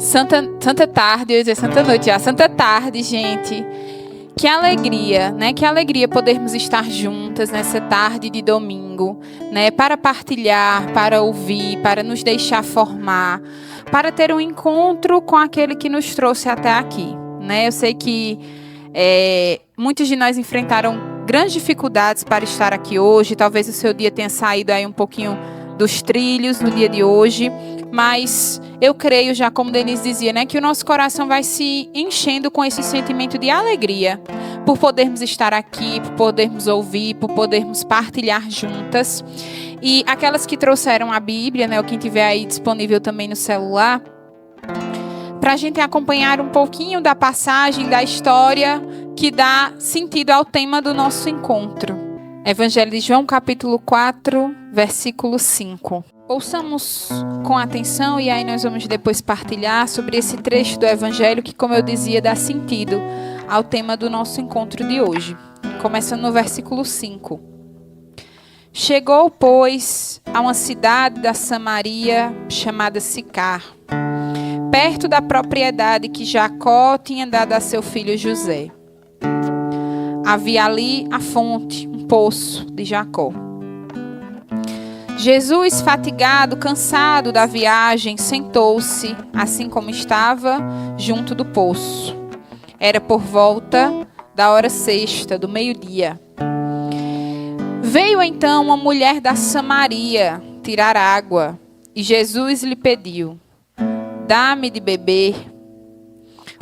Santa tarde, eu ia dizer santa noite já. Santa tarde, gente. Que alegria, né? Que alegria podermos estar juntas nessa tarde de domingo, né? Para partilhar, para ouvir, para nos deixar formar, para ter um encontro com aquele que nos trouxe até aqui, né? Eu sei que muitos de nós enfrentaram grandes dificuldades para estar aqui hoje. Talvez o seu dia tenha saído aí um pouquinho dos trilhos no dia de hoje, mas eu creio, já como Denise dizia, né, que o nosso coração vai se enchendo com esse sentimento de alegria por podermos estar aqui, por podermos ouvir, por podermos partilhar juntas. E aquelas que trouxeram a Bíblia, né, ou quem tiver aí disponível também no celular, para a gente acompanhar um pouquinho da passagem, da história que dá sentido ao tema do nosso encontro. Evangelho de João, capítulo 4, versículo 5. Ouçamos com atenção e aí nós vamos depois partilhar sobre esse trecho do Evangelho que, como eu dizia, dá sentido ao tema do nosso encontro de hoje. Começando no versículo 5. Chegou, pois, a uma cidade da Samaria chamada Sicar, perto da propriedade que Jacó tinha dado a seu filho José. Havia ali a fonte, um poço de Jacó. Jesus, fatigado, cansado da viagem, sentou-se, assim como estava, junto do poço. Era por volta da hora sexta, do meio-dia. Veio então uma mulher da Samaria tirar água, e Jesus lhe pediu: dá-me de beber.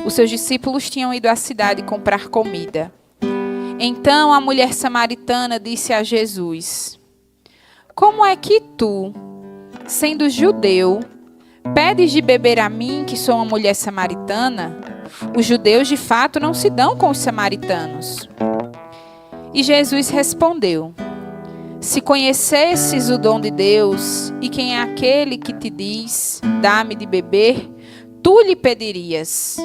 Os seus discípulos tinham ido à cidade comprar comida. Então a mulher samaritana disse a Jesus: como é que tu, sendo judeu, pedes de beber a mim, que sou uma mulher samaritana? Os judeus de fato não se dão com os samaritanos. E Jesus respondeu: se conhecesses o dom de Deus e quem é aquele que te diz, dá-me de beber, tu lhe pedirias,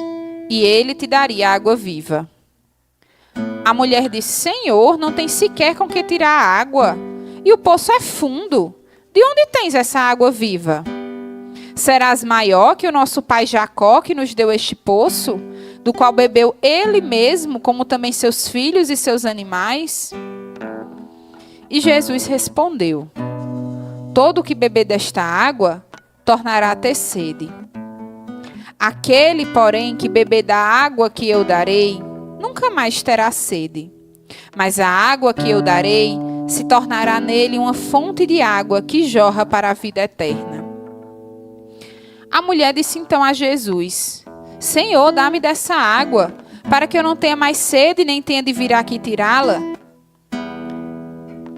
e ele te daria água viva. A mulher disse: Senhor, não tem sequer com que tirar a água, e o poço é fundo. De onde tens essa água viva? Serás maior que o nosso pai Jacó, que nos deu este poço, do qual bebeu ele mesmo, como também seus filhos e seus animais? E Jesus respondeu: todo que beber desta água tornará a ter sede. Aquele, porém, que beber da água que eu darei, nunca mais terá sede. Mas a água que eu darei se tornará nele uma fonte de água que jorra para a vida eterna. A mulher disse então a Jesus: Senhor, dá-me dessa água, para que eu não tenha mais sede, nem tenha de vir aqui tirá-la.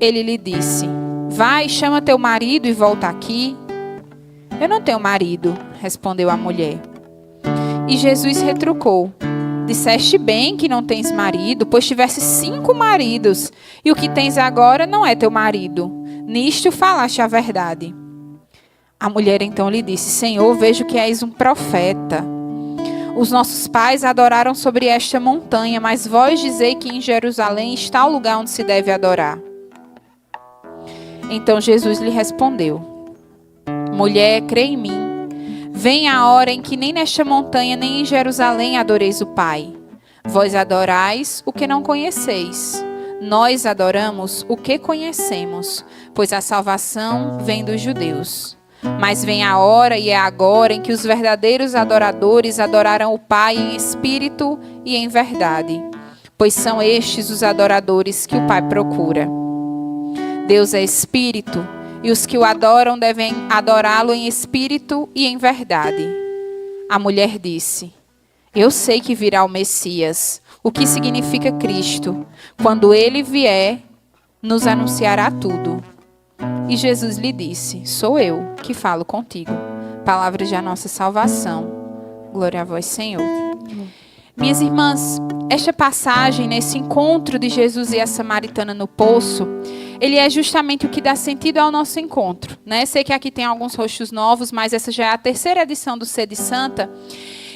Ele lhe disse: vai, chama teu marido e volta aqui. Eu não tenho marido, respondeu a mulher. E Jesus retrucou: disseste bem que não tens marido, pois tivesse 5 maridos, e o que tens agora não é teu marido. Nisto falaste a verdade. A mulher então lhe disse: Senhor, vejo que és um profeta. Os nossos pais adoraram sobre esta montanha, mas vós dizei que em Jerusalém está o lugar onde se deve adorar. Então Jesus lhe respondeu: mulher, crê em mim. Vem a hora em que nem nesta montanha, nem em Jerusalém adoreis o Pai. Vós adorais o que não conheceis. Nós adoramos o que conhecemos, pois a salvação vem dos judeus. Mas vem a hora, e é agora, em que os verdadeiros adoradores adorarão o Pai em espírito e em verdade, pois são estes os adoradores que o Pai procura. Deus é espírito, e os que o adoram devem adorá-lo em espírito e em verdade. A mulher disse: eu sei que virá o Messias, o que significa Cristo. Quando ele vier, nos anunciará tudo. E Jesus lhe disse: sou eu que falo contigo. Palavras da nossa salvação. Glória a vós, Senhor. Minhas irmãs, esta passagem, nesse encontro de Jesus e a samaritana no poço, ele é justamente o que dá sentido ao nosso encontro, né? Sei que aqui tem alguns rostos novos, mas essa já é a 3ª edição do Sede Santa.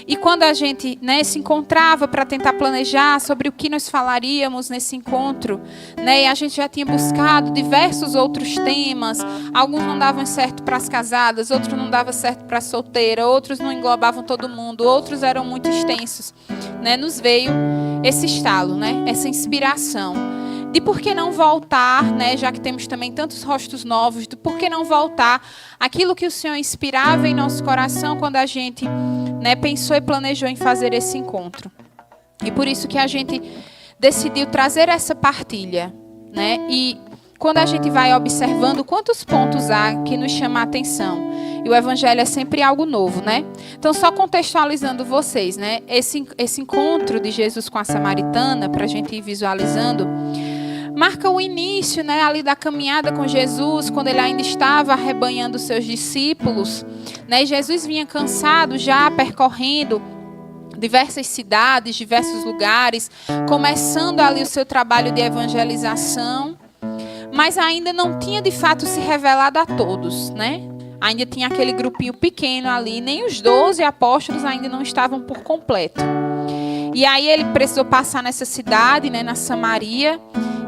E quando a gente, né, se encontrava para tentar planejar sobre o que nós falaríamos nesse encontro, né, e a gente já tinha buscado diversos outros temas, alguns não davam certo para as casadas, outros não davam certo para a solteira, outros não englobavam todo mundo, outros eram muito extensos, né, nos veio esse estalo, né, essa inspiração de por que não voltar, né, já que temos também tantos rostos novos, de por que não voltar aquilo que o Senhor inspirava em nosso coração quando a gente, né, pensou e planejou em fazer esse encontro. E por isso que a gente decidiu trazer essa partilha, né? E quando a gente vai observando quantos pontos há que nos chama a atenção, e o evangelho é sempre algo novo, né? Então, só contextualizando vocês, né? Esse encontro de Jesus com a samaritana, para a gente ir visualizando, marca o início, né, ali da caminhada com Jesus, quando ele ainda estava arrebanhando seus discípulos, né? E Jesus vinha cansado já percorrendo diversas cidades, diversos lugares, começando ali o seu trabalho de evangelização, mas ainda não tinha de fato se revelado a todos, né? Ainda tinha aquele grupinho pequeno ali, nem os 12 apóstolos ainda não estavam por completo. E aí ele precisou passar nessa cidade, né, na Samaria,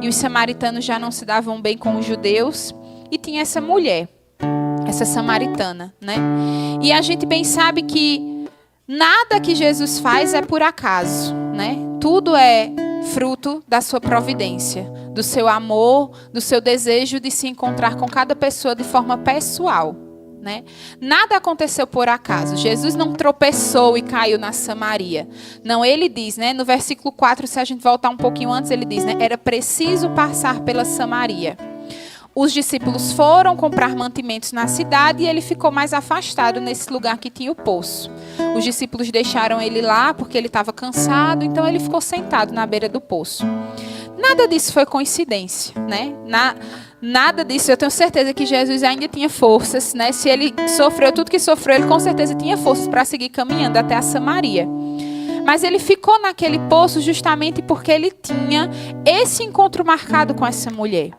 e os samaritanos já não se davam bem com os judeus, e tinha essa mulher, essa samaritana, né? E a gente bem sabe que nada que Jesus faz é por acaso, né? Tudo é fruto da sua providência, do seu amor, do seu desejo de se encontrar com cada pessoa de forma pessoal, né? Nada aconteceu por acaso. Jesus não tropeçou e caiu na Samaria. Não, ele diz, né, no versículo 4, se a gente voltar um pouquinho antes, ele diz, né, era preciso passar pela Samaria. Os discípulos foram comprar mantimentos na cidade e ele ficou mais afastado nesse lugar que tinha o poço. Os discípulos deixaram ele lá porque ele estava cansado, então ele ficou sentado na beira do poço. Nada disso foi coincidência, né? Nada disso, eu tenho certeza que Jesus ainda tinha forças, né? Se ele sofreu tudo que sofreu, ele com certeza tinha forças para seguir caminhando até a Samaria. Mas ele ficou naquele poço justamente porque ele tinha esse encontro marcado com essa mulher.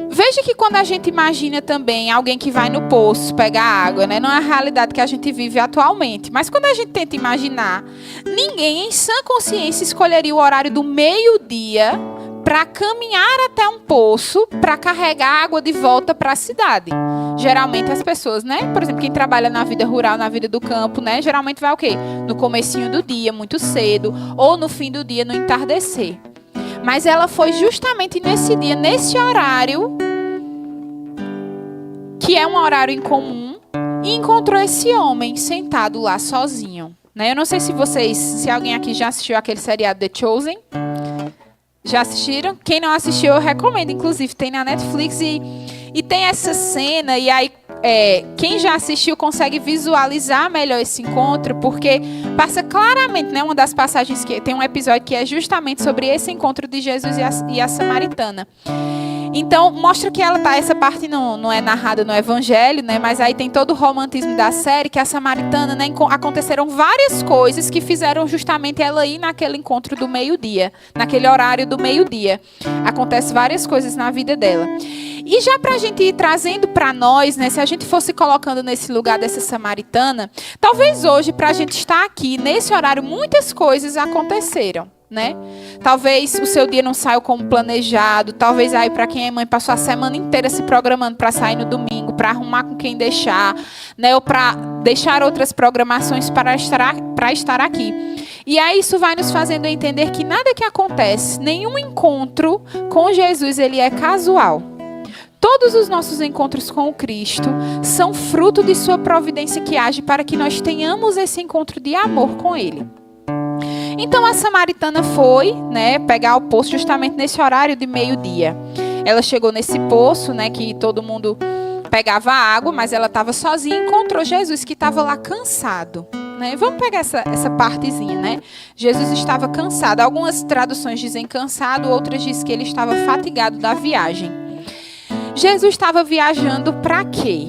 Veja que quando a gente imagina também alguém que vai no poço pegar água, né? Não é a realidade que a gente vive atualmente. Mas quando a gente tenta imaginar, ninguém em sã consciência escolheria o horário do meio-dia para caminhar até um poço para carregar água de volta para a cidade. Geralmente as pessoas, né? Por exemplo, quem trabalha na vida rural, na vida do campo, né? Geralmente vai o quê? No comecinho do dia, muito cedo, ou no fim do dia, no entardecer. Mas ela foi justamente nesse dia, nesse horário, que é um horário incomum, e encontrou esse homem sentado lá sozinho, né? Eu não sei se alguém aqui já assistiu aquele seriado The Chosen. Já assistiram? Quem não assistiu, eu recomendo. Inclusive, tem na Netflix e tem essa cena. E aí, quem já assistiu consegue visualizar melhor esse encontro, porque passa claramente, né, uma das passagens que tem um episódio que é justamente sobre esse encontro de Jesus e a samaritana. Então, mostra que essa parte não é narrada no Evangelho, né? Mas aí tem todo o romantismo da série, que a samaritana, né, aconteceram várias coisas que fizeram justamente ela ir naquele encontro do meio-dia, naquele horário do meio-dia. Acontecem várias coisas na vida dela. E já para a gente ir trazendo para nós, né, se a gente fosse colocando nesse lugar dessa samaritana, talvez hoje, para a gente estar aqui, nesse horário, muitas coisas aconteceram, né? Talvez o seu dia não saiu como planejado, talvez aí para quem é mãe passou a semana inteira se programando para sair no domingo, para arrumar com quem deixar, né? Ou para deixar outras programações para estar aqui. E aí isso vai nos fazendo entender que nada que acontece, nenhum encontro com Jesus, ele é casual. Todos os nossos encontros com o Cristo são fruto de sua providência que age para que nós tenhamos esse encontro de amor com Ele. Então a samaritana foi, né, pegar o poço justamente nesse horário de meio-dia. Ela chegou nesse poço, né, que todo mundo pegava água, mas ela estava sozinha e encontrou Jesus que estava lá cansado. Né? Vamos pegar essa partezinha, né? Jesus estava cansado. Algumas traduções dizem cansado, outras dizem que ele estava fatigado da viagem. Jesus estava viajando para quê?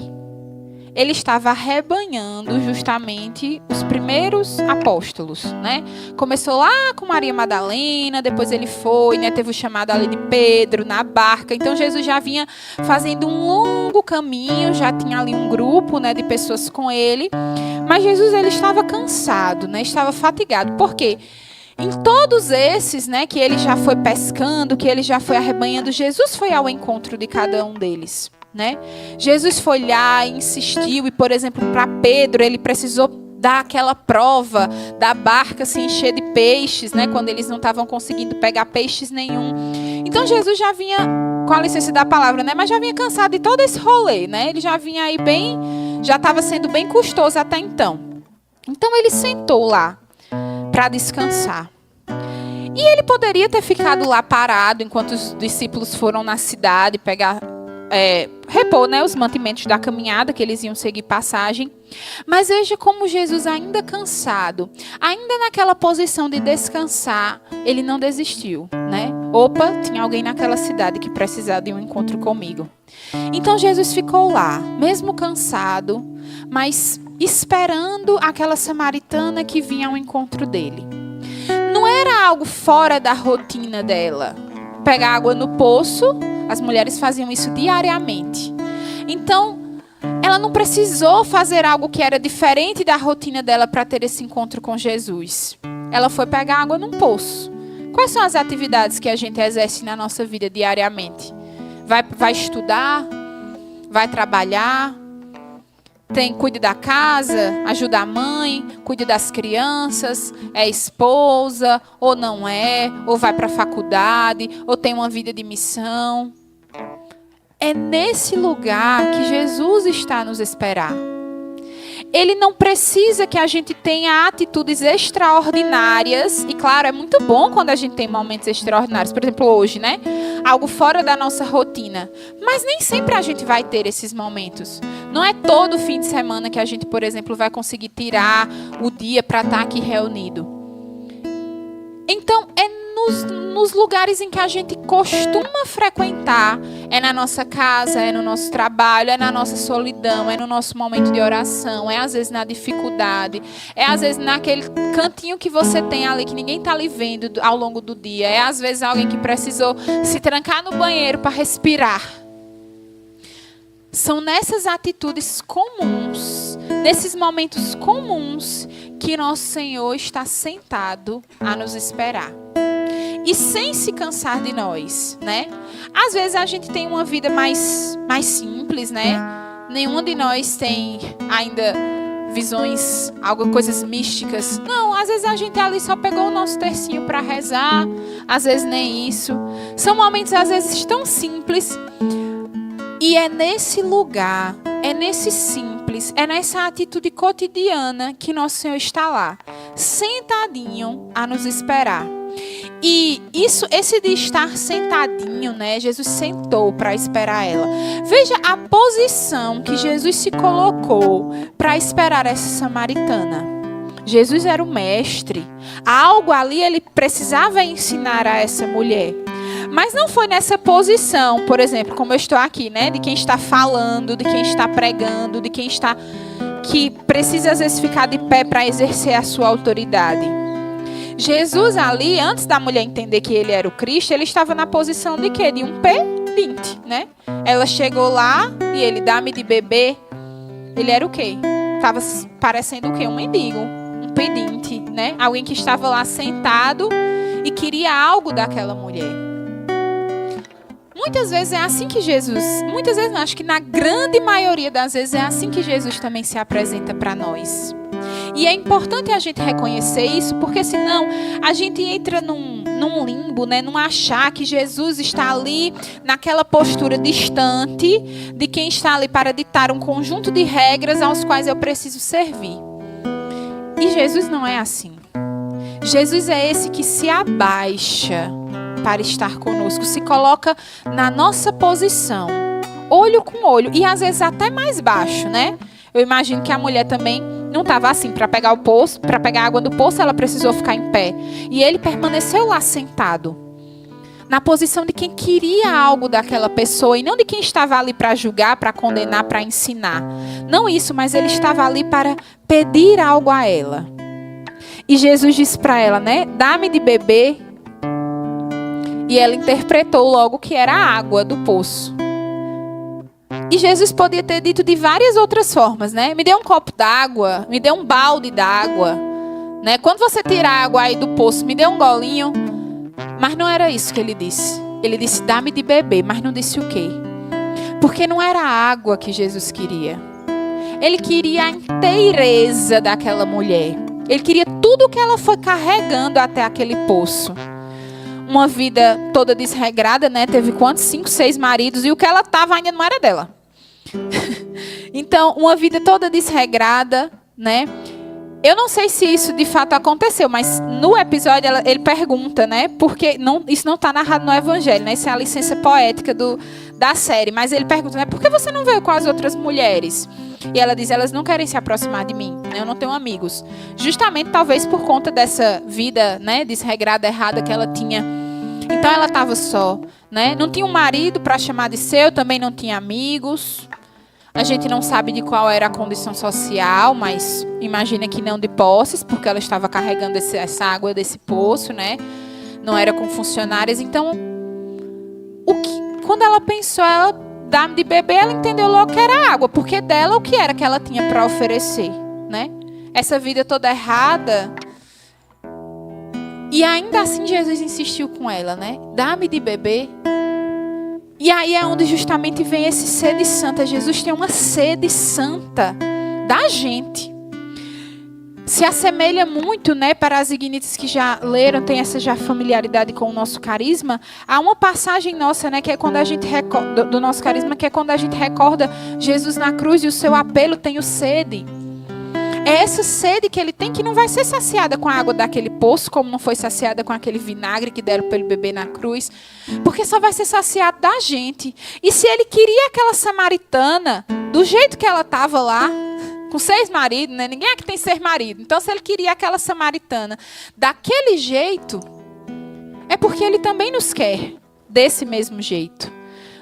ele estava arrebanhando justamente os primeiros apóstolos, né? Começou lá com Maria Madalena, depois ele foi, né? Teve o chamado ali de Pedro na barca. Então Jesus já vinha fazendo um longo caminho, já tinha ali um grupo, né, de pessoas com ele. Mas Jesus, ele estava cansado, né? Estava fatigado. Por quê? Em todos esses, né, que ele já foi pescando, que ele já foi arrebanhando, Jesus foi ao encontro de cada um deles, né? Jesus foi lá, insistiu, e, por exemplo, para Pedro, ele precisou dar aquela prova da barca se encher de peixes, né, quando eles não estavam conseguindo pegar peixes nenhum. Então Jesus já vinha, com a licença da palavra, né, mas já vinha cansado de todo esse rolê, né? Ele já vinha aí bem, já estava sendo bem custoso até então. Então ele sentou lá para descansar. E ele poderia ter ficado lá parado enquanto os discípulos foram na cidade pegar, repor, né, os mantimentos da caminhada, que eles iam seguir passagem. Mas veja como Jesus, ainda cansado, ainda naquela posição de descansar, ele não desistiu, né? Opa, tinha alguém naquela cidade que precisava de um encontro comigo. Então Jesus ficou lá, mesmo cansado, mas esperando aquela samaritana que vinha ao encontro dele. Não era algo fora da rotina dela. Pegar água no poço, as mulheres faziam isso diariamente. Então, ela não precisou fazer algo que era diferente da rotina dela para ter esse encontro com Jesus. Ela foi pegar água num poço. Quais são as atividades que a gente exerce na nossa vida diariamente? Vai estudar? Vai trabalhar? Cuide da casa, ajuda a mãe, cuide das crianças, é esposa, ou não é, ou vai para a faculdade, ou tem uma vida de missão. É nesse lugar que Jesus está a nos esperar. Ele não precisa que a gente tenha atitudes extraordinárias. E claro, é muito bom quando a gente tem momentos extraordinários. Por exemplo, hoje, né? Algo fora da nossa rotina. Mas nem sempre a gente vai ter esses momentos. Não é todo fim de semana que a gente, por exemplo, vai conseguir tirar o dia para estar aqui reunido. Então, é nos lugares em que a gente costuma frequentar. É na nossa casa, é no nosso trabalho, é na nossa solidão, é no nosso momento de oração, é às vezes na dificuldade, é às vezes naquele cantinho que você tem ali que ninguém está ali vendo ao longo do dia, é às vezes alguém que precisou se trancar no banheiro para respirar. São nessas atitudes comuns, nesses momentos comuns, que nosso Senhor está sentado a nos esperar. E sem se cansar de nós, né? Às vezes a gente tem uma vida mais simples, né? Nenhuma de nós tem ainda visões, coisas místicas. Não, às vezes a gente ali só pegou o nosso tercinho para rezar, às vezes nem isso. São momentos às vezes tão simples. E é nesse lugar, é nesse simples, é nessa atitude cotidiana que nosso Senhor está lá, sentadinho a nos esperar. E esse de estar sentadinho, né? Jesus sentou para esperar ela. Veja a posição que Jesus se colocou para esperar essa samaritana. Jesus era o mestre. Algo ali ele precisava ensinar a essa mulher. Mas não foi nessa posição, por exemplo, como eu estou aqui, né? De quem está falando, de quem está pregando, de quem está... que precisa às vezes ficar de pé para exercer a sua autoridade. Jesus ali, antes da mulher entender que ele era o Cristo, ele estava na posição de quê? De um pedinte, né? Ela chegou lá e ele, dá-me de beber. Ele era o quê? Estava parecendo o quê? Um mendigo, um pedinte, né? Alguém que estava lá sentado e queria algo daquela mulher. Muitas vezes é assim que Jesus... Muitas vezes não, acho que na grande maioria das vezes é assim que Jesus também se apresenta para nós. E é importante a gente reconhecer isso, porque senão a gente entra num limbo, né? Num achar que Jesus está ali naquela postura distante de quem está ali para ditar um conjunto de regras aos quais eu preciso servir. E Jesus não é assim. Jesus é esse que se abaixa para estar conosco, se coloca na nossa posição, olho com olho, e às vezes até mais baixo, né? Eu imagino que a mulher também não estava assim, para pegar o poço, para pegar a água do poço, ela precisou ficar em pé. E ele permaneceu lá sentado. na posição de quem queria algo daquela pessoa e não de quem estava ali para julgar, para condenar, para ensinar. Não isso, mas ele estava ali para pedir algo a ela. E Jesus disse para ela, né? Dá-me de beber. E ela interpretou logo que era a água do poço. E Jesus podia ter dito de várias outras formas, né? Me dê um copo d'água, me dê um balde d'água, né? Quando você tira a água aí do poço, me dê um golinho. Mas não era isso que ele disse. Ele disse, dá-me de beber, mas não disse o quê? Porque não era a água que Jesus queria. Ele queria a inteireza daquela mulher. Ele queria tudo que ela foi carregando até aquele poço. Uma vida toda desregrada, né? Teve quantos? 5, 6 maridos. E o que ela estava ainda não era dela. Então, uma vida toda desregrada, né? Eu não sei se isso de fato aconteceu, mas no episódio ele pergunta, né? Porque isso não está narrado no Evangelho, né? Isso é a licença poética da série. Mas ele pergunta, né? Por que você não veio com as outras mulheres? E ela diz, elas não querem se aproximar de mim, né? Eu não tenho amigos. Justamente, talvez, por conta dessa vida, né? Desregrada, errada que ela tinha. Então, ela estava só, né? Não tinha um marido para chamar de seu, também não tinha amigos. A gente não sabe de qual era a condição social, mas imagina que não de posses, porque ela estava carregando essa água desse poço, né? Não era com funcionários. Então, quando ela pensou, ela dá-me de beber, ela entendeu logo que era água, porque dela o que era que ela tinha para oferecer, né? Essa vida toda errada. E ainda assim Jesus insistiu com ela, né? Dá-me de beber. E aí é onde justamente vem esse sede santa. Jesus tem uma sede santa da gente. Se assemelha muito, né, para as ignites que já leram, tem essa já familiaridade com o nosso carisma. Há uma passagem nossa, né, que é quando a gente recorda, do nosso carisma, que é quando a gente recorda Jesus na cruz e o seu apelo, tenho sede. É essa sede que ele tem que não vai ser saciada com a água daquele poço, como não foi saciada com aquele vinagre que deram para ele beber na cruz, porque só vai ser saciado da gente. E se ele queria aquela samaritana, do jeito que ela estava lá, com 6 maridos, né? Ninguém aqui tem 6 maridos. Então, se ele queria aquela samaritana daquele jeito, é porque ele também nos quer desse mesmo jeito.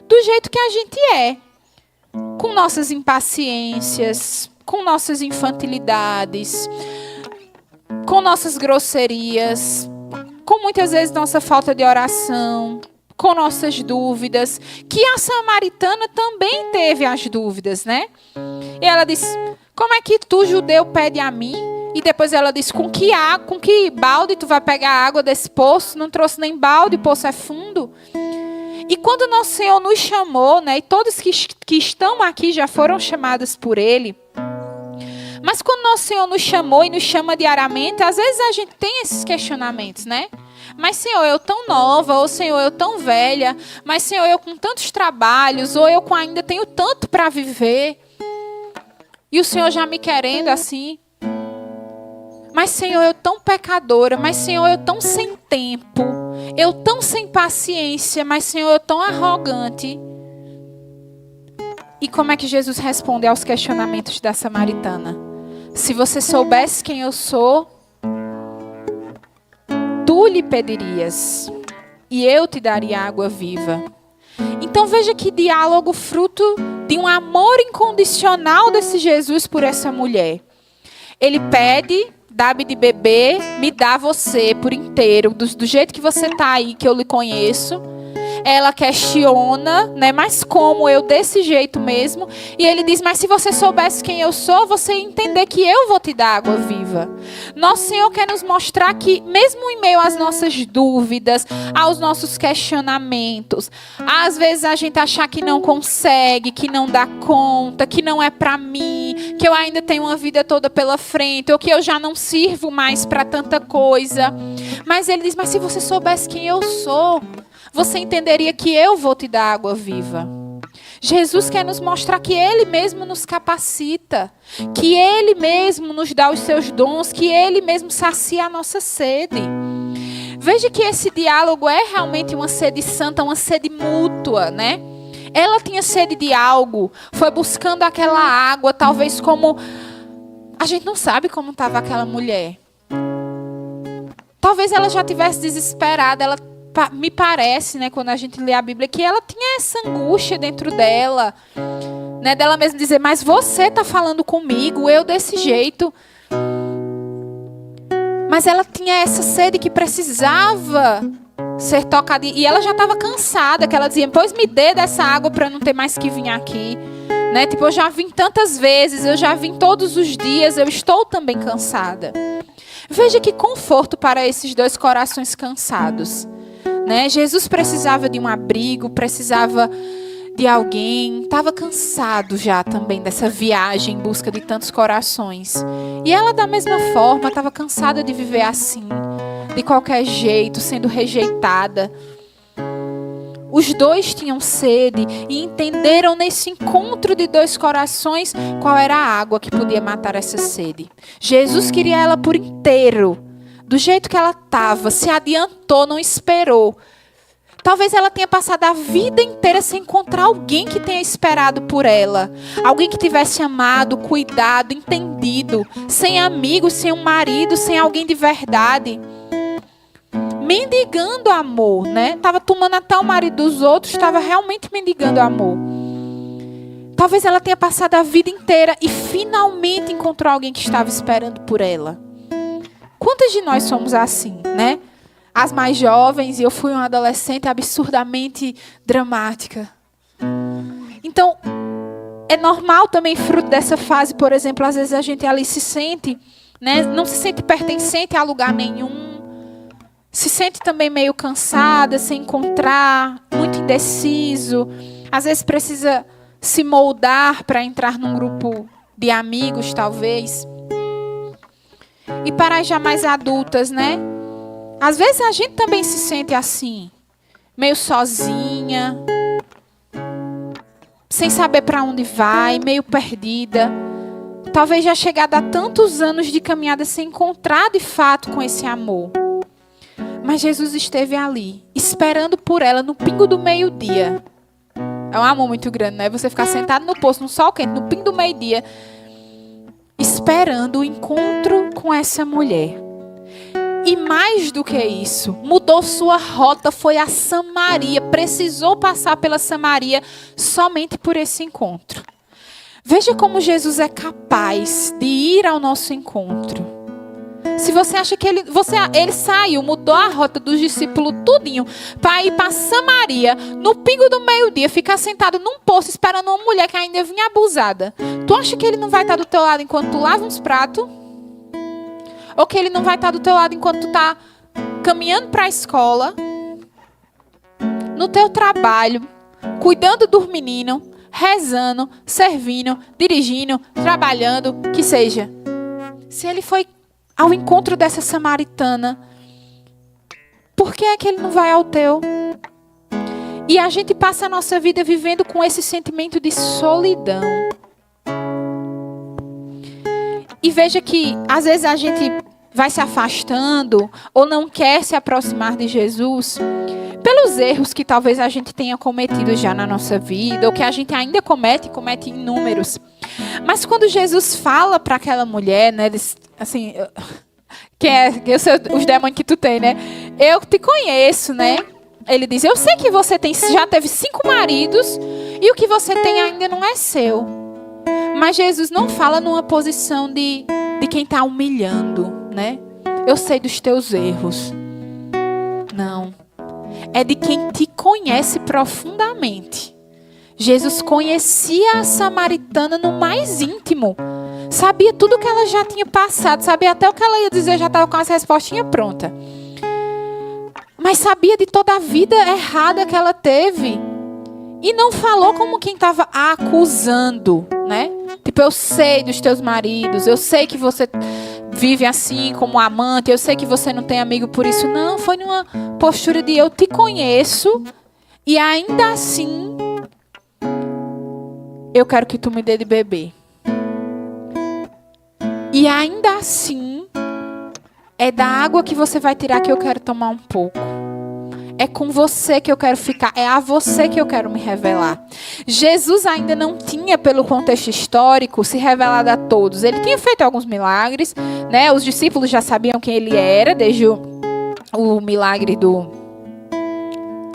Do jeito que a gente é, com nossas impaciências, com nossas infantilidades, com nossas grosserias, com muitas vezes nossa falta de oração, com nossas dúvidas, que a samaritana também teve as dúvidas, né? E ela disse, como é que tu, judeu, pede a mim? E depois ela disse, com que balde tu vai pegar a água desse poço? Não trouxe nem balde, o poço é fundo. E quando nosso Senhor nos chamou, né, e todos que estão aqui já foram chamados por Ele, mas quando nosso Senhor nos chamou e nos chama diariamente, às vezes a gente tem esses questionamentos, né? Mas, Senhor, eu tão nova, ou Senhor, eu tão velha, mas, Senhor, eu com tantos trabalhos, ou eu ainda tenho tanto para viver, e o Senhor já me querendo assim. Mas, Senhor, eu tão pecadora, mas, Senhor, eu tão sem tempo, eu tão sem paciência, mas, Senhor, eu tão arrogante. E como é que Jesus responde aos questionamentos da samaritana? Se você soubesse quem eu sou, tu lhe pedirias e eu te daria água viva. Então veja que diálogo fruto de um amor incondicional desse Jesus por essa mulher. Ele pede, dá-me de beber, me dá você por inteiro, do jeito que você está aí, que eu lhe conheço. Ela questiona, né? Mas como eu desse jeito mesmo? E ele diz, mas se você soubesse quem eu sou, você ia entender que eu vou te dar água viva. Nosso Senhor quer nos mostrar que, mesmo em meio às nossas dúvidas, aos nossos questionamentos, às vezes a gente achar que não consegue, que não dá conta, que não é para mim, que eu ainda tenho uma vida toda pela frente, ou que eu já não sirvo mais para tanta coisa. Mas ele diz, mas se você soubesse quem eu sou, você entenderia que eu vou te dar água viva. Jesus quer nos mostrar que Ele mesmo nos capacita, que Ele mesmo nos dá os seus dons, que Ele mesmo sacia a nossa sede. Veja que esse diálogo é realmente uma sede santa, uma sede mútua, né? Ela tinha sede de algo, foi buscando aquela água, talvez como... A gente não sabe como estava aquela mulher. Talvez ela já estivesse desesperada, ela me parece, né, quando a gente lê a Bíblia, que ela tinha essa angústia dentro dela, né, dela mesma dizer, mas você está falando comigo, eu desse jeito. Mas ela tinha essa sede que precisava ser tocada. E ela já estava cansada, que ela dizia, pois me dê dessa água para não ter mais que vir aqui. Né? Tipo, eu já vim tantas vezes, eu já vim todos os dias, eu estou também cansada. Veja que conforto para esses dois corações cansados. Né? Jesus precisava de um abrigo, precisava de alguém, estava cansado já também dessa viagem em busca de tantos corações. E ela da mesma forma estava cansada de viver assim, de qualquer jeito, sendo rejeitada. Os dois tinham sede e entenderam nesse encontro de dois corações qual era a água que podia matar essa sede. Jesus queria ela por inteiro, do jeito que ela estava, se adiantou, não esperou. Talvez ela tenha passado a vida inteira sem encontrar alguém que tenha esperado por ela. Alguém que tivesse amado, cuidado, entendido. Sem amigos, sem um marido, sem alguém de verdade. Mendigando amor, né? Estava tomando até o marido dos outros, estava realmente mendigando amor. Talvez ela tenha passado a vida inteira e finalmente encontrou alguém que estava esperando por ela. Quantas de nós somos assim, né? As mais jovens, e eu fui uma adolescente absurdamente dramática. Então, é normal também, fruto dessa fase, por exemplo, às vezes a gente ali se sente, né, não se sente pertencente a lugar nenhum, se sente também meio cansada, sem encontrar, muito indeciso, às vezes precisa se moldar para entrar num grupo de amigos, talvez. E para as já mais adultas, né? Às vezes a gente também se sente assim, meio sozinha, sem saber para onde vai, meio perdida. Talvez já chegada a tantos anos de caminhada sem encontrar de fato com esse amor. Mas Jesus esteve ali, esperando por ela no pingo do meio-dia. É um amor muito grande, né? Você ficar sentado no poço, no sol quente, no pingo do meio-dia, esperando o encontro com essa mulher. E mais do que isso, mudou sua rota, foi a Samaria, precisou passar pela Samaria somente por esse encontro. Veja como Jesus é capaz de ir ao nosso encontro. Se você acha que ele saiu, mudou a rota dos discípulos tudinho para ir para Samaria, no pingo do meio-dia, ficar sentado num poço esperando uma mulher que ainda vinha abusada. Tu acha que ele não vai estar do teu lado enquanto tu lava uns pratos? Ou que ele não vai estar do teu lado enquanto tu está caminhando para a escola, no teu trabalho, cuidando dos meninos, rezando, servindo, dirigindo, trabalhando, que seja. Se ele foi ao encontro dessa samaritana, por que é que ele não vai ao teu? E a gente passa a nossa vida vivendo com esse sentimento de solidão. E veja que, às vezes, a gente vai se afastando ou não quer se aproximar de Jesus pelos erros que talvez a gente tenha cometido já na nossa vida ou que a gente ainda comete inúmeros. Mas quando Jesus fala para aquela mulher, né, assim, eu sei os demônios que tu tem, né? Eu te conheço, né? Ele diz, eu sei que você já teve 5 maridos e o que você tem ainda não é seu. Mas Jesus não fala numa posição de quem está humilhando, né? Eu sei dos teus erros. Não. É de quem te conhece profundamente. Jesus conhecia a samaritana no mais íntimo. Sabia tudo que ela já tinha passado. Sabia até o que ela ia dizer. Já estava com as respostinhas prontas. Mas sabia de toda a vida errada que ela teve. E não falou como quem estava acusando, né? Tipo, eu sei dos teus maridos. Eu sei que você vive assim como amante. Eu sei que você não tem amigo por isso. Não, foi numa postura de eu te conheço. E ainda assim, eu quero que tu me dê de beber. E ainda assim, é da água que você vai tirar que eu quero tomar um pouco. É com você que eu quero ficar. É a você que eu quero me revelar. Jesus ainda não tinha, pelo contexto histórico, se revelado a todos. Ele tinha feito alguns milagres, né? Os discípulos já sabiam quem ele era, desde o milagre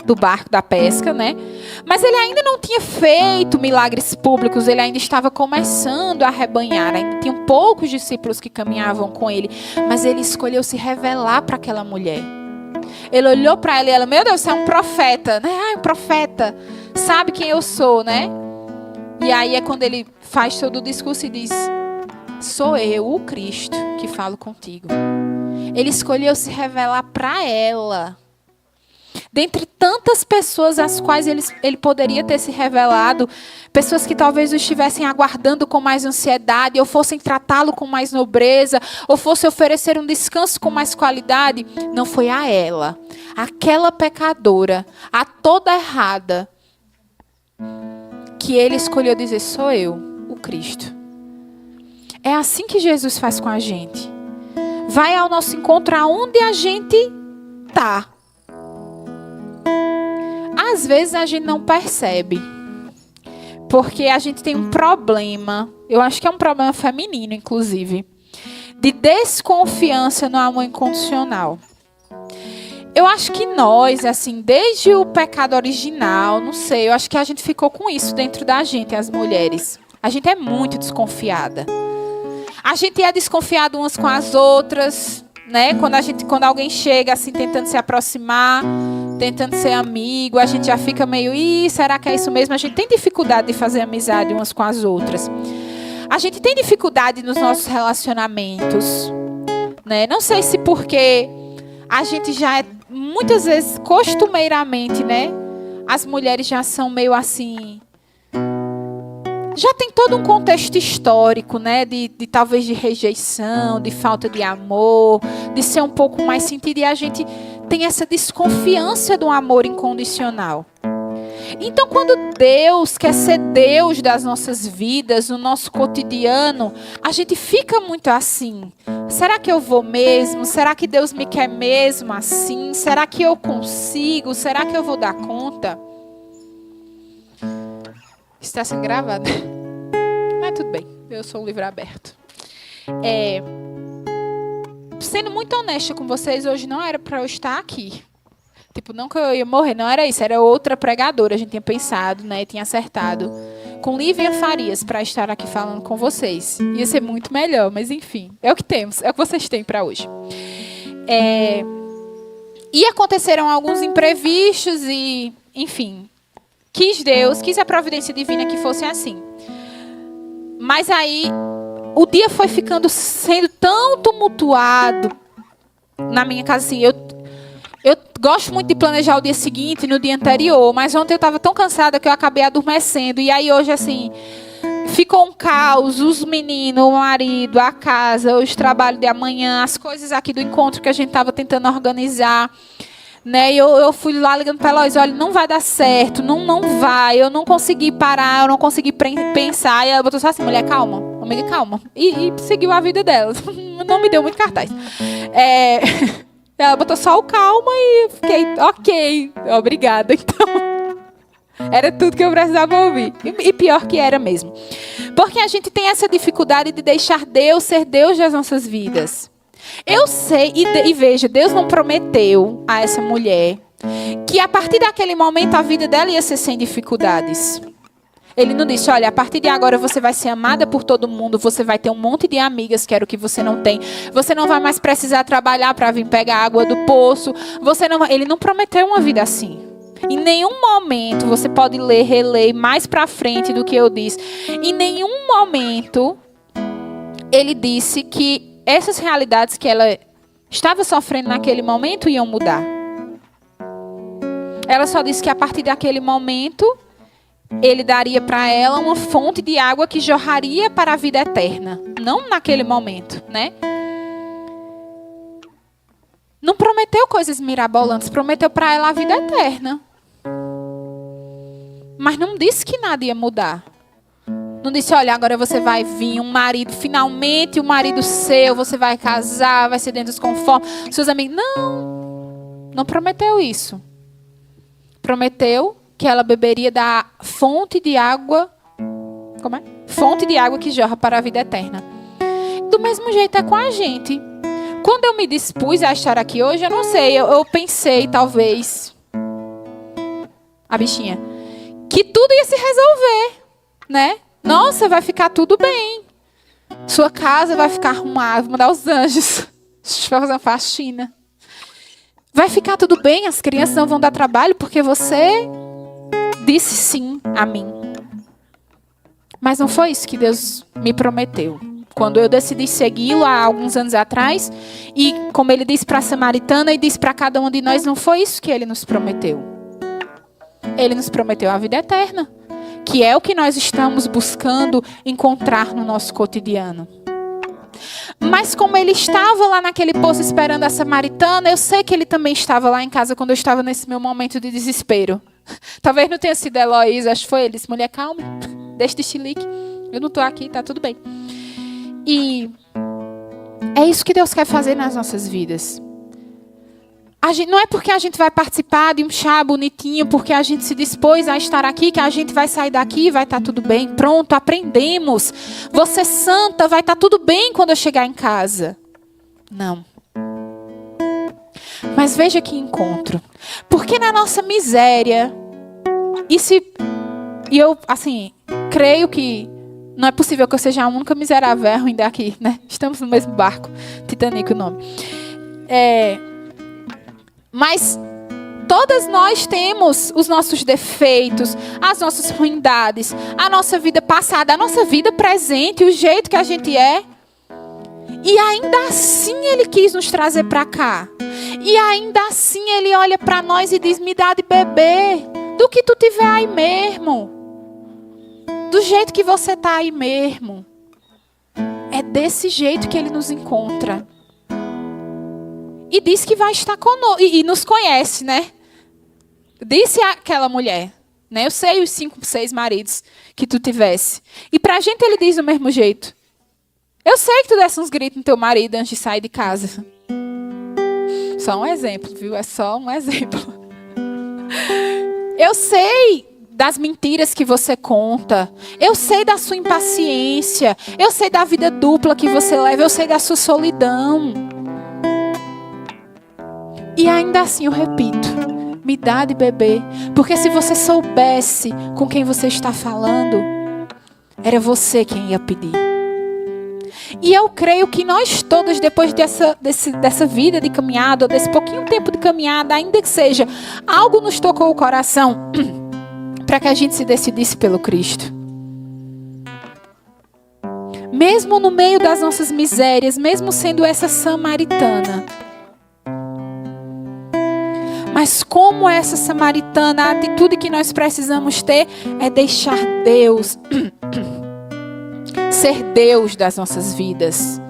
do barco da pesca, né? Mas ele ainda não tinha feito milagres públicos, ele ainda estava começando a rebanhar, ainda tinham poucos discípulos que caminhavam com ele, mas ele escolheu se revelar para aquela mulher. Ele olhou para ela e ela, meu Deus, você é um profeta, né? Um profeta, sabe quem eu sou, né? E aí é quando ele faz todo o discurso e diz, sou eu, o Cristo, que falo contigo. Ele escolheu se revelar para ela. Dentre tantas pessoas às quais ele poderia ter se revelado, pessoas que talvez o estivessem aguardando com mais ansiedade, ou fossem tratá-lo com mais nobreza, ou fossem oferecer um descanso com mais qualidade, não foi a ela, aquela pecadora, a toda errada, que ele escolheu dizer, sou eu, o Cristo. É assim que Jesus faz com a gente. Vai ao nosso encontro aonde a gente está. Às vezes a gente não percebe, porque a gente tem um problema, eu acho que é um problema feminino, inclusive, de desconfiança no amor incondicional. Eu acho que nós, assim, desde o pecado original, não sei, eu acho que a gente ficou com isso dentro da gente, as mulheres. A gente é muito desconfiada. A gente é desconfiada umas com as outras, né? Quando alguém chega assim tentando se aproximar, tentando ser amigo, a gente já fica meio, será que é isso mesmo? A gente tem dificuldade de fazer amizade umas com as outras. A gente tem dificuldade nos nossos relacionamentos, né? Não sei se porque a gente já é, muitas vezes, costumeiramente, né? As mulheres já são meio assim, já tem todo um contexto histórico, né? De talvez de rejeição, de falta de amor, de ser um pouco mais sentido. E a gente tem essa desconfiança do amor incondicional. Então, quando Deus quer ser Deus das nossas vidas, no nosso cotidiano, a gente fica muito assim. Será que eu vou mesmo? Será que Deus me quer mesmo assim? Será que eu consigo? Será que eu vou dar conta? Está sendo gravado. Mas tudo bem, eu sou um livro aberto. Sendo muito honesta com vocês, hoje não era para eu estar aqui. Tipo, não que eu ia morrer, não era isso. Era outra pregadora, a gente tinha pensado, né? Tinha acertado com Lívia Farias para estar aqui falando com vocês. Ia ser muito melhor, mas enfim. É o que temos, é o que vocês têm para hoje. E aconteceram alguns imprevistos e, enfim... Quis a providência divina que fosse assim. Mas aí, o dia foi sendo tão tumultuado na minha casa, assim, eu gosto muito de planejar o dia seguinte no dia anterior, mas ontem eu estava tão cansada que eu acabei adormecendo. E aí hoje, assim, ficou um caos, os meninos, o marido, a casa, os trabalhos de amanhã, as coisas aqui do encontro que a gente estava tentando organizar. Né? E eu fui lá ligando para ela, olha, não vai dar certo, não vai, eu não consegui parar, eu não consegui pensar. E ela botou só assim, mulher, calma, amiga, calma. E seguiu a vida dela, não me deu muito cartaz. Ela botou só o calma e eu fiquei, ok, obrigada. Então, era tudo que eu precisava ouvir. E pior que era mesmo. Porque a gente tem essa dificuldade de deixar Deus ser Deus das nossas vidas. Eu sei, e veja, Deus não prometeu a essa mulher que a partir daquele momento a vida dela ia ser sem dificuldades. Ele não disse, olha, a partir de agora você vai ser amada por todo mundo, você vai ter um monte de amigas, que era o que você não tem. Você não vai mais precisar trabalhar para vir pegar água do poço. Ele não prometeu uma vida assim. Em nenhum momento, você pode reler mais para frente do que eu disse. Em nenhum momento, ele disse que essas realidades que ela estava sofrendo naquele momento iam mudar. Ela só disse que a partir daquele momento, ele daria para ela uma fonte de água que jorraria para a vida eterna. Não naquele momento, né? Não prometeu coisas mirabolantes, prometeu para ela a vida eterna. Mas não disse que nada ia mudar. Não disse, olha, agora você vai vir um marido, finalmente um marido seu, você vai casar, vai ser dentro dos conformes, seus amigos. Não prometeu isso. Prometeu que ela beberia da fonte de água, como é? Fonte de água que jorra para a vida eterna. Do mesmo jeito é com a gente. Quando eu me dispus a estar aqui hoje, eu não sei, eu pensei talvez, a bichinha, que tudo ia se resolver, né? Nossa, vai ficar tudo bem. Sua casa vai ficar arrumada, vou mandar os anjos para fazer uma faxina. Vai ficar tudo bem, as crianças não vão dar trabalho porque você disse sim a mim. Mas não foi isso que Deus me prometeu. Quando eu decidi segui-lo há alguns anos atrás, e como ele disse para a samaritana e disse para cada um de nós, não foi isso que ele nos prometeu. Ele nos prometeu a vida eterna, que é o que nós estamos buscando encontrar no nosso cotidiano. Mas como ele estava lá naquele poço esperando a samaritana, eu sei que ele também estava lá em casa quando eu estava nesse meu momento de desespero. Talvez não tenha sido Heloísa, acho que foi ele. Disse, mulher, calma, deixa de chilique. Eu não estou aqui, tá tudo bem. E é isso que Deus quer fazer nas nossas vidas. Não é porque a gente vai participar de um chá bonitinho, porque a gente se dispôs a estar aqui, que a gente vai sair daqui e vai estar tudo bem. Pronto, aprendemos. Você santa, vai estar tudo bem quando eu chegar em casa. Não. Mas veja que encontro. Porque na nossa miséria, e eu, assim, creio que não é possível que eu seja a única miserável ruim daqui, né? Estamos no mesmo barco. Titanic o nome. Mas todas nós temos os nossos defeitos, as nossas ruindades, a nossa vida passada, a nossa vida presente, o jeito que a gente é. E ainda assim Ele quis nos trazer para cá. E ainda assim Ele olha para nós e diz, me dá de beber do que tu tiver aí mesmo. Do jeito que você está aí mesmo. É desse jeito que Ele nos encontra. E diz que vai estar conosco. E nos conhece, né? Disse aquela mulher, né? Eu sei os 5, 6 maridos que tu tivesse. E pra gente Ele diz do mesmo jeito. Eu sei que tu desse uns gritos no teu marido antes de sair de casa. Só um exemplo, viu? É só um exemplo. Eu sei das mentiras que você conta. Eu sei da sua impaciência. Eu sei da vida dupla que você leva. Eu sei da sua solidão. E ainda assim eu repito, me dá de beber. Porque se você soubesse com quem você está falando, era você quem ia pedir. E eu creio que nós todos, depois dessa vida de caminhada, desse pouquinho tempo de caminhada, ainda que seja, algo nos tocou o coração para que a gente se decidisse pelo Cristo. Mesmo no meio das nossas misérias, mesmo sendo essa samaritana. Mas como essa samaritana, a atitude que nós precisamos ter é deixar Deus ser Deus das nossas vidas.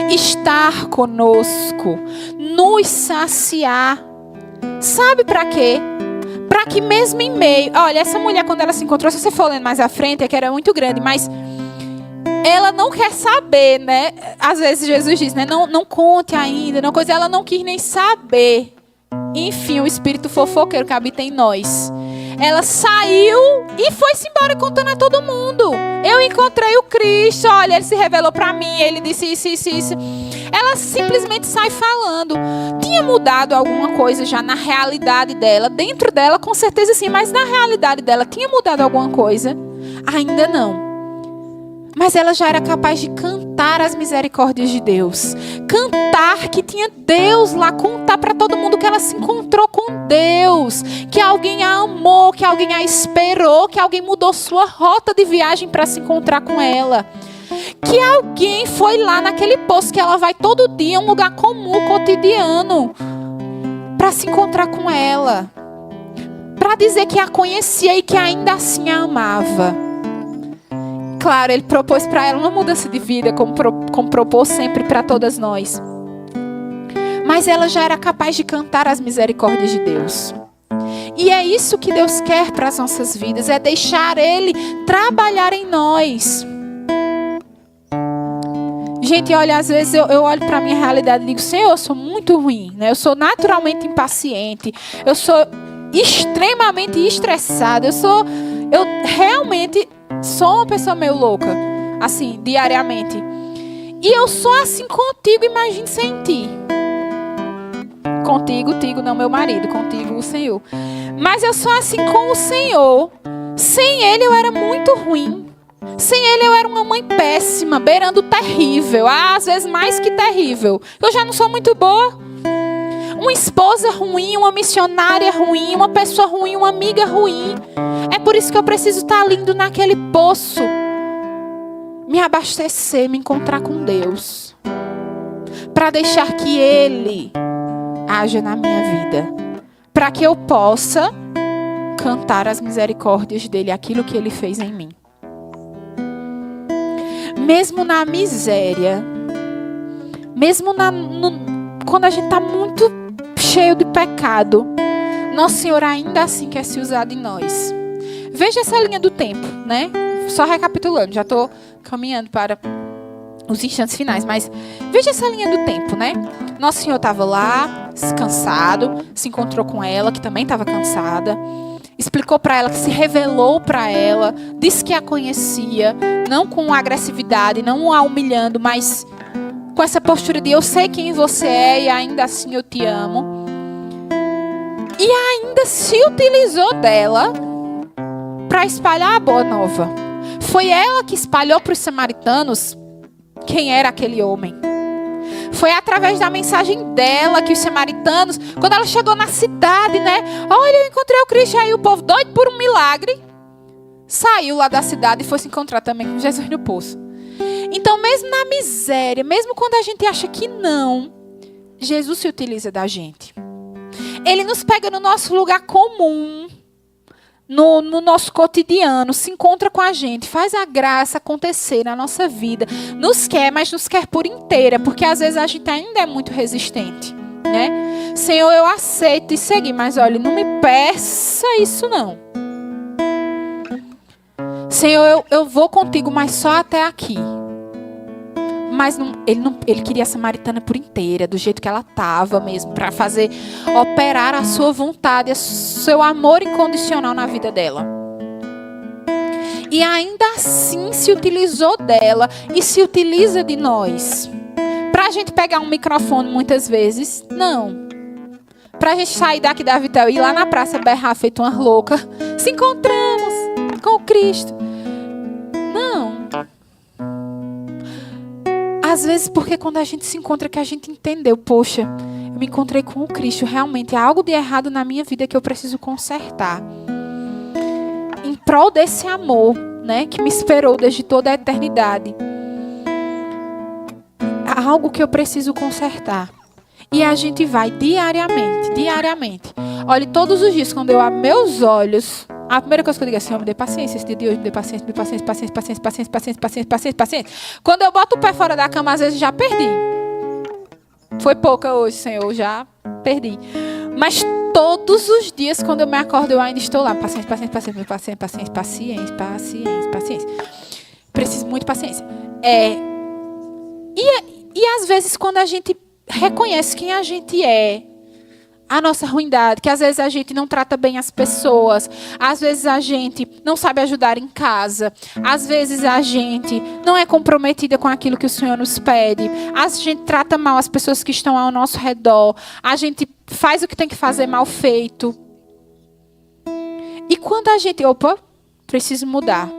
Estar conosco. Nos saciar. Sabe para quê? Para que mesmo em meio... Olha, essa mulher quando ela se encontrou, se você for lendo mais à frente, é que era muito grande, mas ela não quer saber, né? Às vezes Jesus diz, né? Não conte ainda, não coisa. Ela não quis nem saber. Enfim, o espírito fofoqueiro que habita em nós. Ela saiu e foi-se embora contando a todo mundo. Eu encontrei o Cristo, olha, Ele se revelou para mim, Ele disse isso. Ela simplesmente sai falando. Tinha mudado alguma coisa já na realidade dela? Dentro dela, com certeza sim, mas na realidade dela, tinha mudado alguma coisa? Ainda não. Mas ela já era capaz de cantar as misericórdias de Deus. Cantar que tinha Deus lá, contar para todo mundo que ela se encontrou com Deus. Que alguém a amou, que alguém a esperou, que alguém mudou sua rota de viagem para se encontrar com ela. Que alguém foi lá naquele poço que ela vai todo dia, um lugar comum, cotidiano, para se encontrar com ela. Para dizer que a conhecia e que ainda assim a amava. Claro, Ele propôs para ela uma mudança de vida, como propôs sempre para todas nós. Mas ela já era capaz de cantar as misericórdias de Deus. E é isso que Deus quer para as nossas vidas, é deixar Ele trabalhar em nós. Gente, olha, às vezes eu olho para a minha realidade e digo, Senhor, eu sou muito ruim, né? Eu sou naturalmente impaciente, eu sou extremamente estressada, eu realmente sou uma pessoa meio louca, assim, diariamente. E eu sou assim contigo, imagine sem ti. Contigo, não meu marido, contigo o Senhor. Mas eu sou assim com o Senhor. Sem Ele eu era muito ruim. Sem Ele eu era uma mãe péssima, beirando o terrível. Às vezes mais que terrível. Eu já não sou muito boa. Uma esposa ruim, uma missionária ruim, uma pessoa ruim, uma amiga ruim. É por isso que eu preciso estar lindo naquele poço. Me abastecer, me encontrar com Deus. Para deixar que Ele haja na minha vida. Para que eu possa cantar as misericórdias dEle, aquilo que Ele fez em mim. Mesmo na miséria, mesmo quando a gente está muito cheio de pecado, Nosso Senhor ainda assim quer se usar de nós. Veja essa linha do tempo, né? Só recapitulando, já estou caminhando para os instantes finais, mas veja essa linha do tempo, né? Nosso Senhor estava lá, cansado, se encontrou com ela, que também estava cansada, explicou para ela, que se revelou para ela, disse que a conhecia, não com agressividade, não a humilhando, mas com essa postura de eu sei quem você é e ainda assim eu te amo. E ainda se utilizou dela para espalhar a boa nova. Foi ela que espalhou para os samaritanos quem era aquele homem. Foi através da mensagem dela que os samaritanos, quando ela chegou na cidade, né? Olha, eu encontrei o Cristo. Aí o povo doido por um milagre saiu lá da cidade e foi se encontrar também com Jesus no poço. Então, mesmo na miséria, mesmo quando a gente acha que não, Jesus se utiliza da gente. Ele nos pega no nosso lugar comum, no nosso cotidiano, se encontra com a gente, faz a graça acontecer na nossa vida. Nos quer, mas nos quer por inteira, porque às vezes a gente ainda é muito resistente, né? Senhor, eu aceito e seguir, mas olha, não me peça isso não. Senhor, eu vou contigo, mas só até aqui. Mas ele queria a samaritana por inteira, do jeito que ela estava mesmo, para fazer operar a sua vontade, o seu amor incondicional na vida dela. E ainda assim se utilizou dela e se utiliza de nós. Para a gente pegar um microfone muitas vezes, não. Para a gente sair daqui da Vitel e ir lá na praça berrar feito umas loucas, se encontramos com o Cristo. Não. Às vezes porque quando a gente se encontra que a gente entendeu, poxa, eu me encontrei com o Cristo, realmente há algo de errado na minha vida que eu preciso consertar. Em prol desse amor, né, que me esperou desde toda a eternidade. Há algo que eu preciso consertar. E a gente vai diariamente. Olha, todos os dias quando eu abro meus olhos, a primeira coisa que eu digo é, Senhor, me dê paciência, esse dia de hoje me dê paciência. Quando eu boto o pé fora da cama, às vezes já perdi. Foi pouca hoje, Senhor, já perdi. Mas todos os dias, quando eu me acordo, eu ainda estou lá. Paciência. Preciso muito de paciência. E às vezes, quando a gente reconhece quem a gente é, a nossa ruindade, que às vezes a gente não trata bem as pessoas, às vezes a gente não sabe ajudar em casa, às vezes a gente não é comprometida com aquilo que o Senhor nos pede, a gente trata mal as pessoas que estão ao nosso redor, a gente faz o que tem que fazer mal feito. E quando a gente, preciso mudar.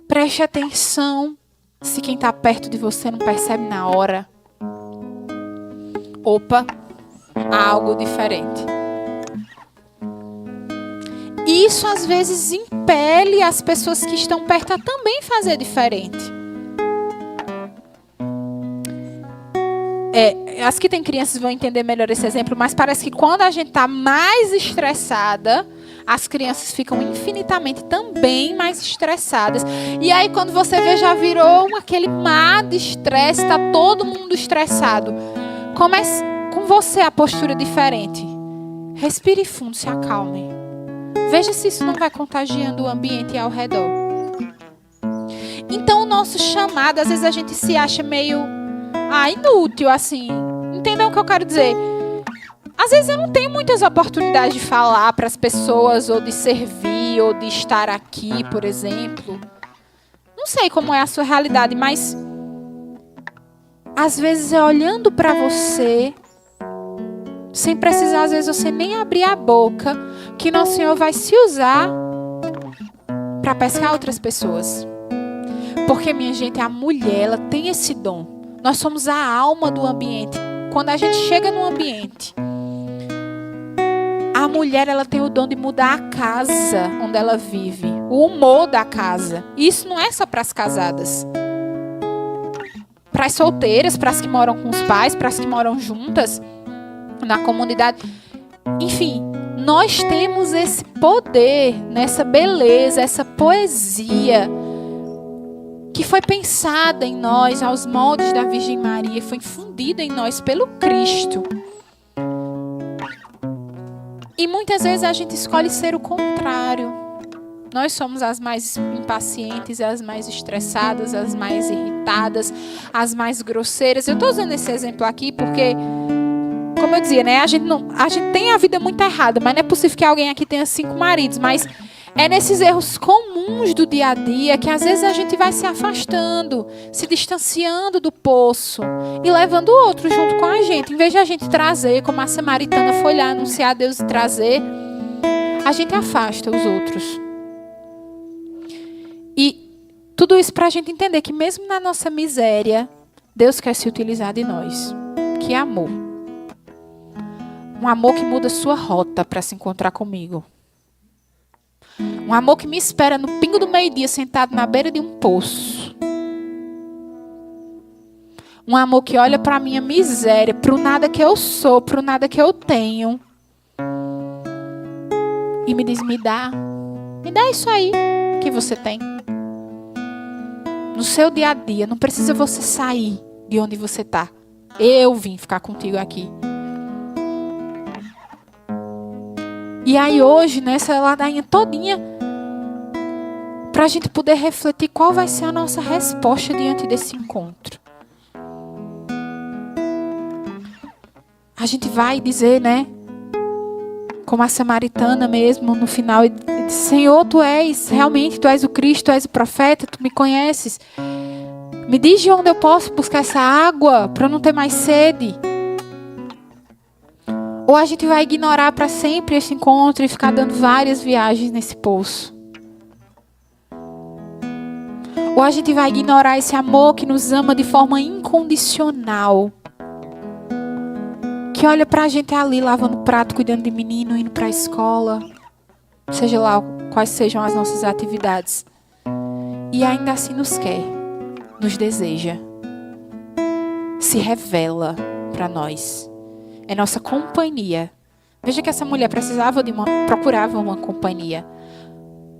Preste atenção se quem está perto de você não percebe na hora. Há algo diferente. Isso às vezes impele as pessoas que estão perto a também fazer diferente. As que têm crianças vão entender melhor esse exemplo, mas parece que quando a gente está mais estressada, as crianças ficam infinitamente também mais estressadas. E aí quando você vê, já virou aquele mar de estresse, está todo mundo estressado. Comece com você a postura diferente. Respire fundo, se acalme. Veja se isso não vai contagiando o ambiente ao redor. Então o nosso chamado, às vezes a gente se acha meio inútil, assim. Entendam o que eu quero dizer? Às vezes eu não tenho muitas oportunidades de falar para as pessoas, ou de servir, ou de estar aqui, por exemplo. Não sei como é a sua realidade, mas às vezes é olhando para você sem precisar, às vezes, você nem abrir a boca, que Nosso Senhor vai se usar para pescar outras pessoas. Porque, minha gente, a mulher, ela tem esse dom. Nós somos a alma do ambiente. Quando a gente chega num ambiente, a mulher, ela tem o dom de mudar a casa onde ela vive, o humor da casa. E isso não é só para as casadas. Para as solteiras, para as que moram com os pais, para as que moram juntas na comunidade. Enfim, nós temos esse poder, nessa beleza, essa poesia que foi pensada em nós aos moldes da Virgem Maria, foi infundida em nós pelo Cristo. E muitas vezes a gente escolhe ser o contrário. Nós somos as mais impacientes, as mais estressadas, as mais irritadas, as mais grosseiras. Eu estou usando esse exemplo aqui porque, como eu dizia, né, a gente tem a vida muito errada, mas não é possível que alguém aqui tenha 5 maridos. Mas é nesses erros comuns do dia a dia que às vezes a gente vai se afastando, se distanciando do poço e levando o outro junto com a gente. Em vez de a gente trazer, como a samaritana foi lá anunciar a Deus e trazer, a gente afasta os outros. E tudo isso para a gente entender que mesmo na nossa miséria, Deus quer se utilizar de nós. Que é amor. Um amor que muda sua rota para se encontrar comigo. Um amor que me espera no pingo do meio-dia, sentado na beira de um poço. Um amor que olha para a minha miséria, para o nada que eu sou, para o nada que eu tenho. E me diz, me dá isso aí que você tem. No seu dia a dia, não precisa você sair de onde você está. Eu vim ficar contigo aqui. E aí hoje, nessa ladainha todinha, para a gente poder refletir qual vai ser a nossa resposta diante desse encontro. A gente vai dizer, né? Como a samaritana mesmo, no final, Senhor, tu és o Cristo, tu és o profeta, tu me conheces. Me diz de onde eu posso buscar essa água para eu não ter mais sede. Ou a gente vai ignorar para sempre esse encontro e ficar dando várias viagens nesse poço. Ou a gente vai ignorar esse amor que nos ama de forma incondicional. Que olha pra gente ali, lavando prato, cuidando de menino, indo pra escola. Seja lá quais sejam as nossas atividades. E ainda assim nos quer, nos deseja. Se revela para nós. É nossa companhia. Veja que essa mulher procurava uma companhia.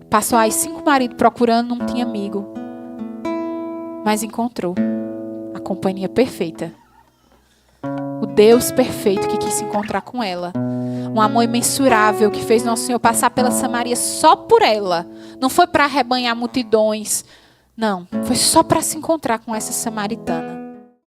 Passou aí 5 maridos procurando, não tinha amigo. Mas encontrou a companhia perfeita. O Deus perfeito que quis se encontrar com ela. Um amor imensurável que fez Nosso Senhor passar pela Samaria só por ela. Não foi para arrebanhar multidões. Não, foi só para se encontrar com essa samaritana.